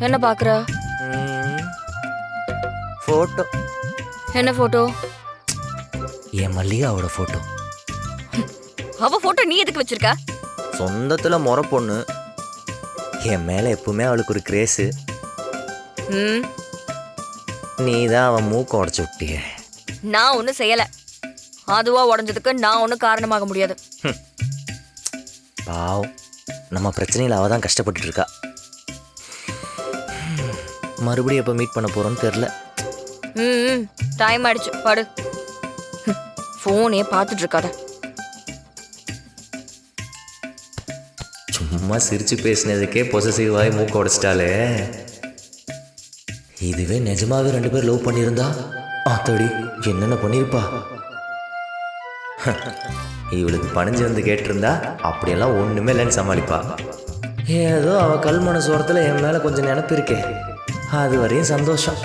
என்ன பாக்குற? போட்டோ. என்ன போட்டோ? என் மல்லிகாவோட போட்டோ. அவ போட்டோ நீ எதுக்கு வச்சிருக்க? சொந்தத்துல முறை பொண்ணு. என் மேல எப்பவுமே அவளுக்கு ஒரு கிரேஸு. நீ தான் அவன் மூக்க உடச்சு விட்டிய. நான் ஒன்றும் செய்யல. அதுவா உடஞ்சதுக்கு நான் ஒன்றும் காரணமாக முடியாது. பாவம், நம்ம பிரச்சனையில் அவள் தான் கஷ்டப்பட்டுட்டு இருக்கா. மறுபடியும் எப்போ மீட் பண்ண போறோன்னு தெரில. டைம் ஆயிடுச்சு, படு. ஃபோனே பார்த்துட்டு இருக்காத. சும்மா சிரிச்சு பேசினதுக்கே பொசசிவாய் மூக்க உடைச்சிட்டாலே. இதுவே நிஜமாவே 2 பேர் லவ் பண்ணியிருந்தா ஆத்தடி என்னென்ன பண்ணியிருப்பா. இவளுக்கு பணிஞ்சு வந்து கேட்டிருந்தா அப்படியெல்லாம் ஒன்றுமே இல்லைன்னு சமாளிப்பா. ஏதோ அவள் கல் மனசோரத்தில் என் மேலே கொஞ்சம் நினப்பு இருக்கே, அது வரையும் சந்தோஷம்.